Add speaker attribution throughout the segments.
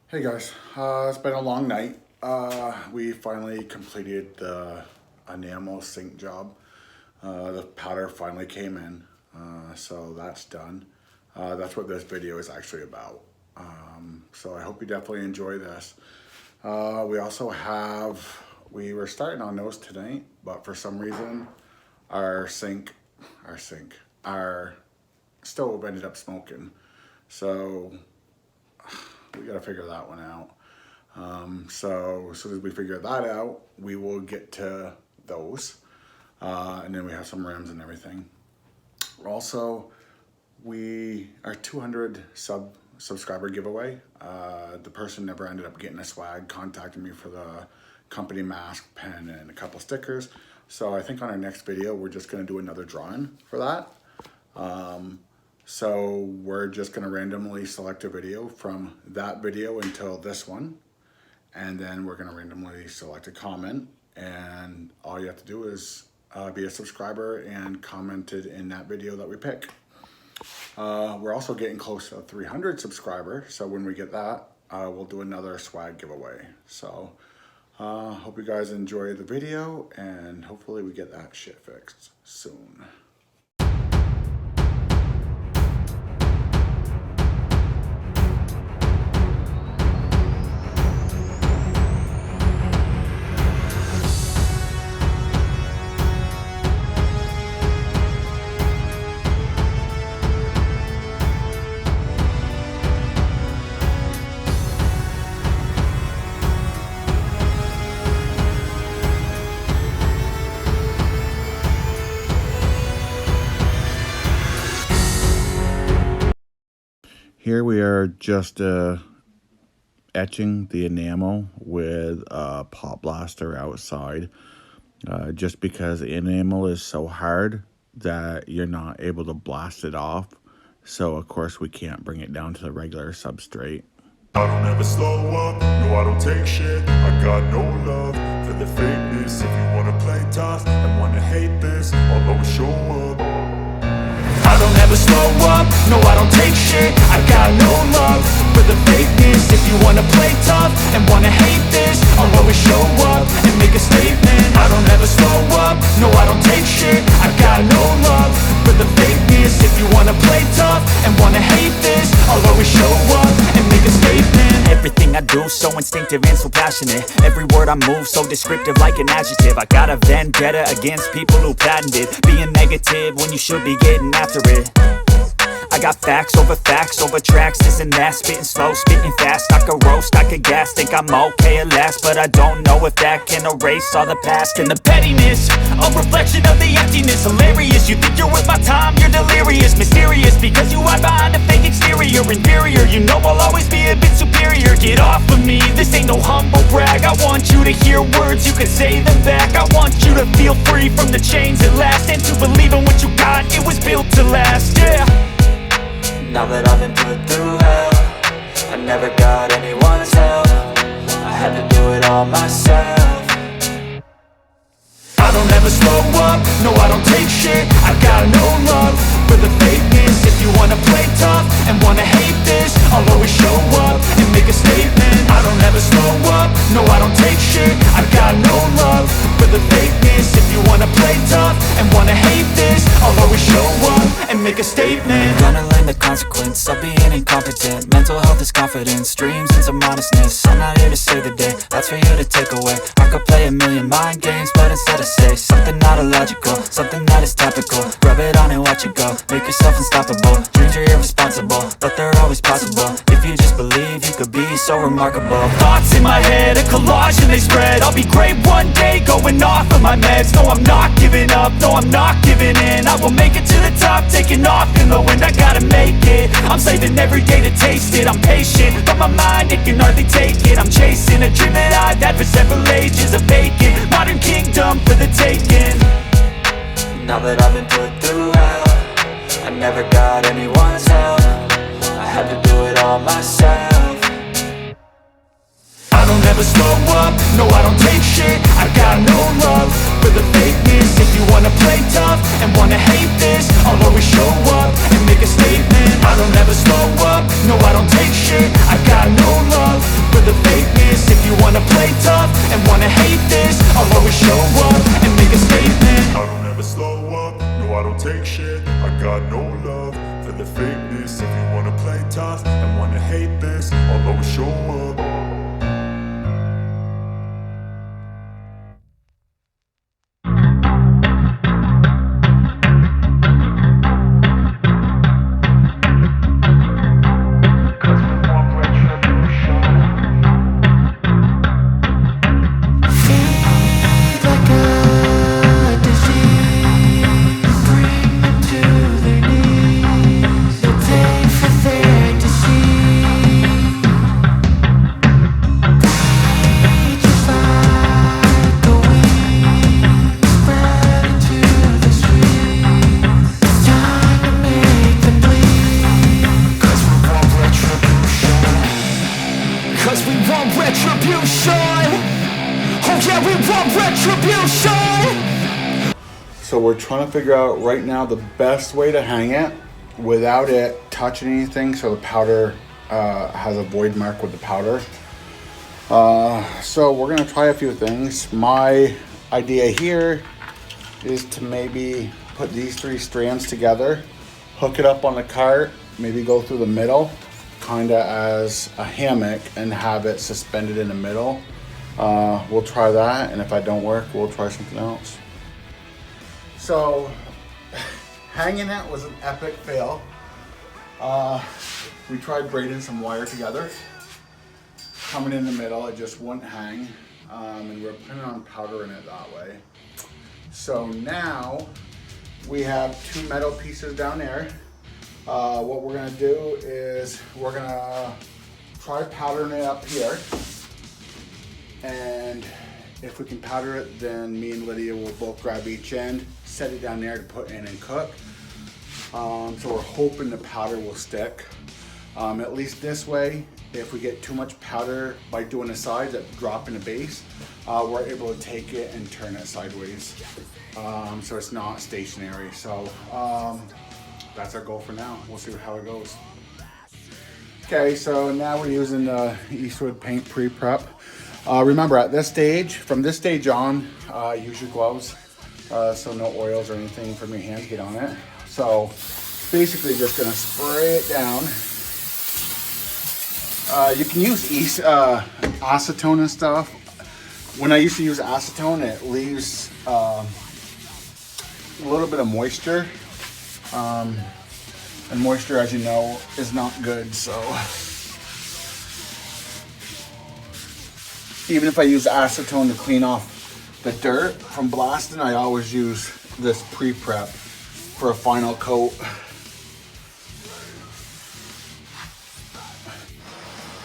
Speaker 1: Hey guys, it's been a long night. We finally completed the enamel sink job. The powder finally came in, so that's done. That's what this video is actually about. So I hope you definitely enjoy this. We were starting on those tonight, but for some reason our stove ended up smoking. So we gotta figure that one out. So as soon as we figure that out, we will get to those. And then we have some rims and everything. Also, our 200 subscriber giveaway, the person never ended up getting a swag, contacted me for the company mask, pen, and a couple stickers. So I think on our next video, we're just gonna do another drawing for that. So we're just gonna randomly select a video from that video until this one. And then we're gonna randomly select a comment. And all you have to do is be a subscriber and commented in that video that we pick. We're also getting close to 300 subscribers. So when we get that, we'll do another swag giveaway. So hope you guys enjoy the video and hopefully we get that shit fixed soon. Here we are just etching the enamel with a pop blaster outside, just because the enamel is so hard that you're not able to blast it off. So of course we can't bring it down to the regular substrate.
Speaker 2: I don't ever slow up, no I don't take shit. I got no love for the fakeness. If you wanna play tough and wanna hate this, I'll always show up. I don't ever slow up, no I don't take shit. I got no love for the fakeness. If you wanna play tough and wanna hate this, I'll always show up and make a statement. I don't ever slow up, no I don't take shit. I got no love for the fakeness. If you wanna play tough and wanna hate this, I'll always show up and make a statement. Everything I do so instinctive and so passionate. Every word I move so descriptive like an adjective. I got a vendetta against people who patented being negative when you should be getting after it. I got facts over tracks, this and that. Spitting slow, spitting fast, I could roast, I could gas. Think I'm okay at last, but I don't know if that can erase all the past. And the pettiness, a reflection of the emptiness. Hilarious, you think you're worth my time, you're delirious. Mysterious, because you hide behind a fake exterior. Inferior, you know I'll always be a bit superior. Get off of me, this ain't no humble brag. I want you to hear words, you can say them back. I want you to feel free from the chains at last, and to believe in what you got, it was built to last, yeah. Now that I've been put through hell, I never got anyone's help. I had to do it all myself. I don't ever slow up, no I don't take shit. I got no love for the fakeness. If you wanna play tough and wanna hate this, I'll always show up and make a statement. I don't ever slow up, no I don't take shit. I got no love for the fakeness. If you wanna play tough and wanna hate this, I'll always show up and make a statement. Gonna learn the consequence of being incompetent. Mental health is confidence, dreams and some honestness. I'm not here to save the day, that's for you to take away. I could play a million mind games, but instead I say something not illogical, something that is topical. Rub it on and watch it go, make yourself unstoppable. Dreams are irresponsible, but they're always possible. If you just believe, you could be so remarkable. Thoughts in my head, a collage and they spread. I'll be great one day, going off of my meds. No, I'm not giving up, no, I'm not giving in. I will make it to the top, taking off in the wind. I gotta make it, I'm saving every day to taste it. I'm patient, but my mind, it can hardly take it. I'm chasing a dream that I've had for several ages. A vacant, modern kingdom for the taking. Now that I've been put through hell, I never got anyone's help. I had to do it all myself. I don't ever slow up, no I don't take shit. I got no love for the fakeness. If you wanna play tough and wanna hate this, I'll always show up and make a statement. I don't ever slow up, no I don't take shit. I got no love take shit. I got no love for the fakeness. If you wanna play tough and wanna hate this, I'll always show up.
Speaker 1: So we're trying to figure out right now the best way to hang it without it touching anything, so the powder has a void mark with the powder. So we're gonna try a few things. My idea here is to maybe put these 3 strands together, hook it up on the cart, maybe go through the middle, kinda as a hammock, and have it suspended in the middle. We'll try that, and if that don't work, we'll try something else. So, hanging it was an epic fail. We tried braiding some wire together. Coming in the middle, it just wouldn't hang. And we're putting on powder in it that way. So now, we have 2 metal pieces down there. What we're gonna do is, we're gonna try powdering it up here. And if we can powder it, then me and Lydia will both grab each end, set it down there to put in and cook. So we're hoping the powder will stick. At least this way, if we get too much powder by doing the sides that drop in the base, we're able to take it and turn it sideways. So it's not stationary. So that's our goal for now. We'll see how it goes. Okay, so now we're using the Eastwood paint pre-prep. Remember, at this stage, from this stage on, use your gloves, so no oils or anything from your hands get on it. So basically just gonna spray it down. You can use acetone and stuff. When I used to use acetone, it leaves a little bit of moisture. And moisture, as you know, is not good, so. Even if I use acetone to clean off the dirt from blasting, I always use this pre-prep for a final coat.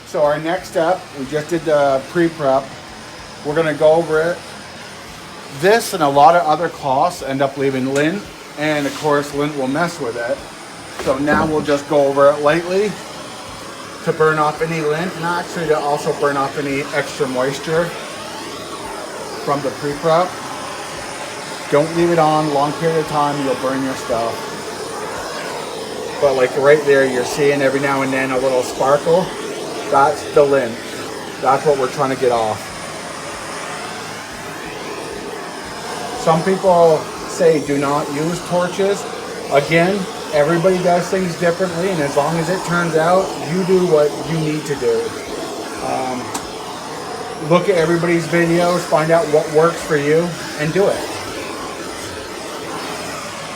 Speaker 1: So our next step, we just did the pre-prep. We're gonna go over it. This and a lot of other cloths end up leaving lint, and of course lint will mess with it. So now we'll just go over it lightly to burn off any lint, and actually to also burn off any extra moisture from the pre-prep. Don't leave it on a long period of time, you'll burn your stuff. But like right there, you're seeing every now and then a little sparkle. That's the lint. That's what we're trying to get off. Some people say do not use torches. Again, everybody does things differently, and as long as it turns out, you do what you need to do. Look at everybody's videos, find out what works for you, and do it.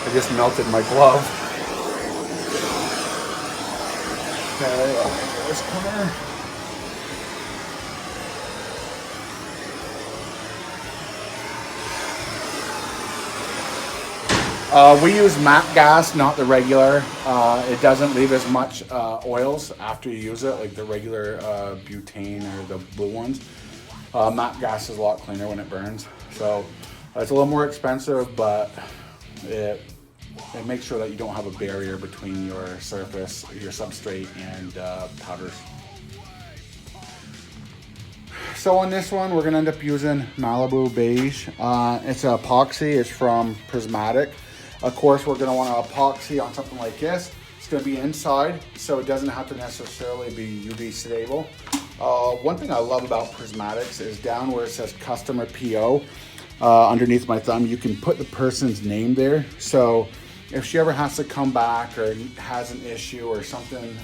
Speaker 1: I just melted my glove. Okay, I'll get this corner. We use MAP gas, not the regular. It doesn't leave as much oils after you use it, like the regular butane or the blue ones. MAP gas is a lot cleaner when it burns. So it's a little more expensive, but it makes sure that you don't have a barrier between your surface, your substrate, and powders. So on this one, we're gonna end up using Malibu Beige. It's an epoxy, it's from Prismatic. Of course, we're gonna want to epoxy on something like this. It's gonna be inside, so it doesn't have to necessarily be UV stable. One thing I love about Prismatics is down where it says customer PO, underneath my thumb, you can put the person's name there. So if she ever has to come back or has an issue or something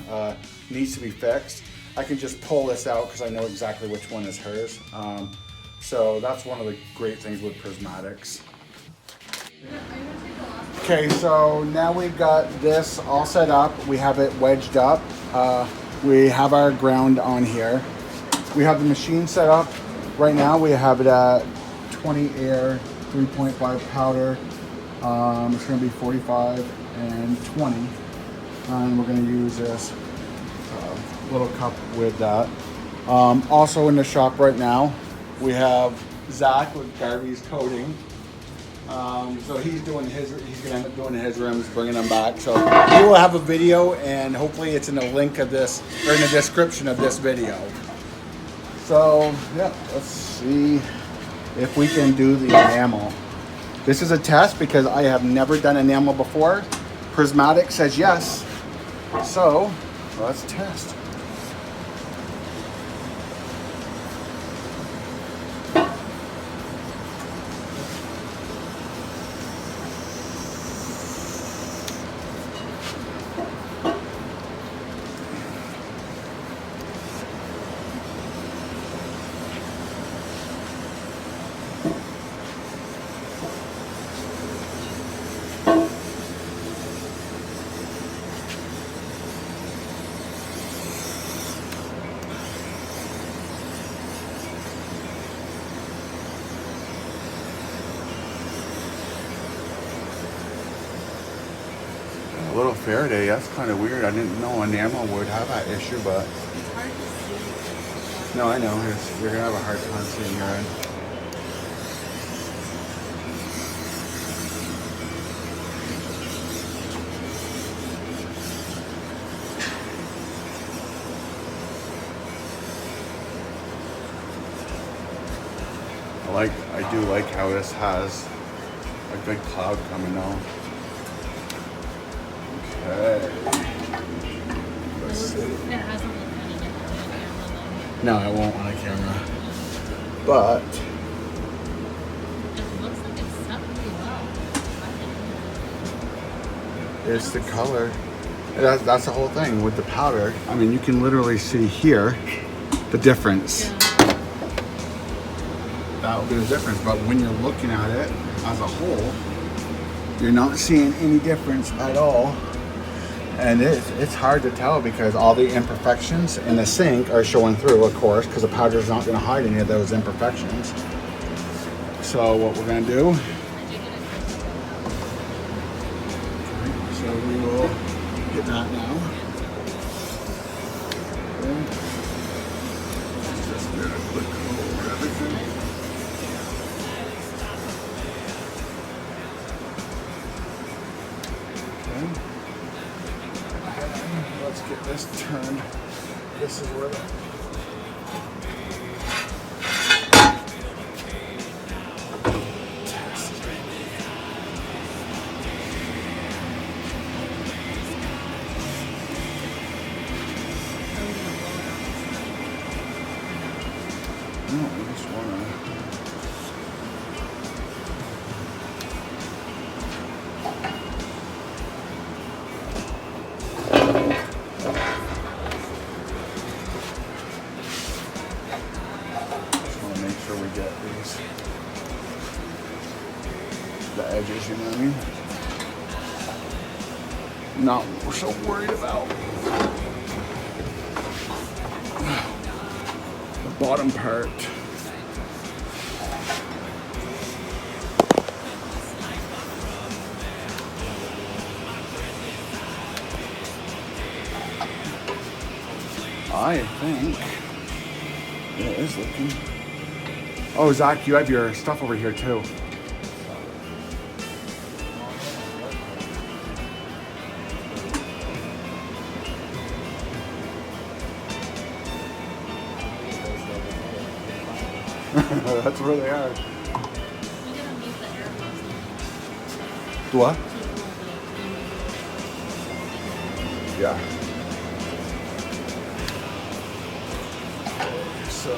Speaker 1: needs to be fixed, I can just pull this out because I know exactly which one is hers. So that's one of the great things with prismatics. Okay, so now we've got this all set up. We have it wedged up. We have our ground on here. We have the machine set up. Right now we have it at 20 air, 3.5 powder. It's going to be 45 and 20. And we're going to use this little cup with that. Also in the shop right now, we have Zach with Garvey's coating. So he's gonna end up doing his rims, bringing them back. So he will have a video, and hopefully it's in the link of this, or in the description of this video. So yeah, let's see if we can do the enamel. This is a test because I have never done enamel before. Prismatic says yes. So let's test. A little Faraday, that's kind of weird. I didn't know enamel would have that issue, but...
Speaker 3: It's hard to see.
Speaker 1: No, I know. You're going to have a hard time seeing your end. I do like how this has a good cloud coming out. Okay. Let's see.
Speaker 3: It hasn't looked any different on camera.
Speaker 1: No, it won't on a camera. But
Speaker 3: It looks like it's set pretty well.
Speaker 1: it's the color. That's the whole thing with the powder. I mean, you can literally see here the difference.
Speaker 3: Yeah.
Speaker 1: That will be the difference. But when you're looking at it as a whole, you're not seeing any difference at all. And it's hard to tell because all the imperfections in the sink are showing through, of course, because the powder is not going to hide any of those imperfections. So what we're going to do, so we will get that now. Okay. Just do a quick over everything. Let's get this turned. This is where the test is right No, I just wanna. We get these, the edges, you know what I mean? Not what we're so worried about. The bottom part. I think it is looking. Oh, Zach, you have your stuff over here too. That's where they are.
Speaker 3: We're gonna need the air hose
Speaker 1: Do what?
Speaker 3: to hold it.
Speaker 1: Yeah. So.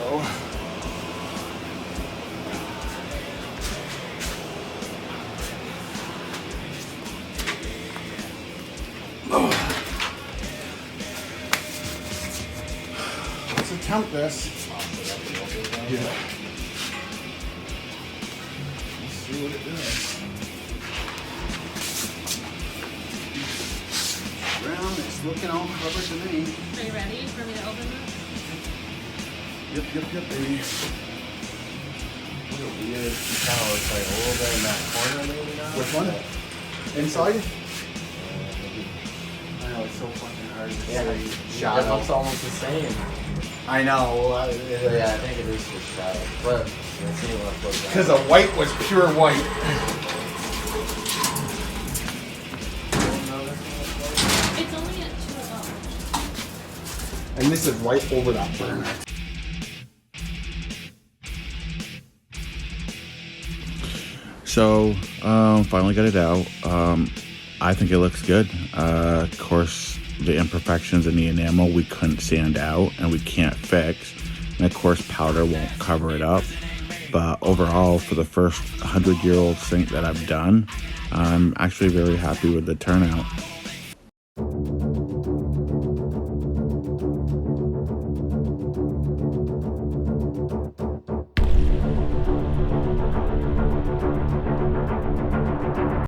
Speaker 1: count this. Yeah. Let's see what it does. Well, it's looking all covered to me.
Speaker 3: Are you ready for me to open this?
Speaker 1: Yep, baby.
Speaker 4: What a weird, kind of looks like a little bit in that corner maybe now.
Speaker 1: Which one? Inside?
Speaker 4: Maybe.
Speaker 1: I know, it's so fucking hard to
Speaker 4: Yeah,
Speaker 1: see.
Speaker 4: it looks almost the same.
Speaker 1: I know.
Speaker 4: Yeah, I think it is just shadow. But let's see what it looks like.
Speaker 1: Because the white was pure white.
Speaker 3: It's only at 2 o'clock.
Speaker 1: And this is right over that burner. So, finally got it out. I think it looks good. Of course, the imperfections in the enamel we couldn't sand out and we can't fix. And of course, powder won't cover it up. But overall, for the first 100-year-old sink that I've done, I'm actually very happy with the turnout.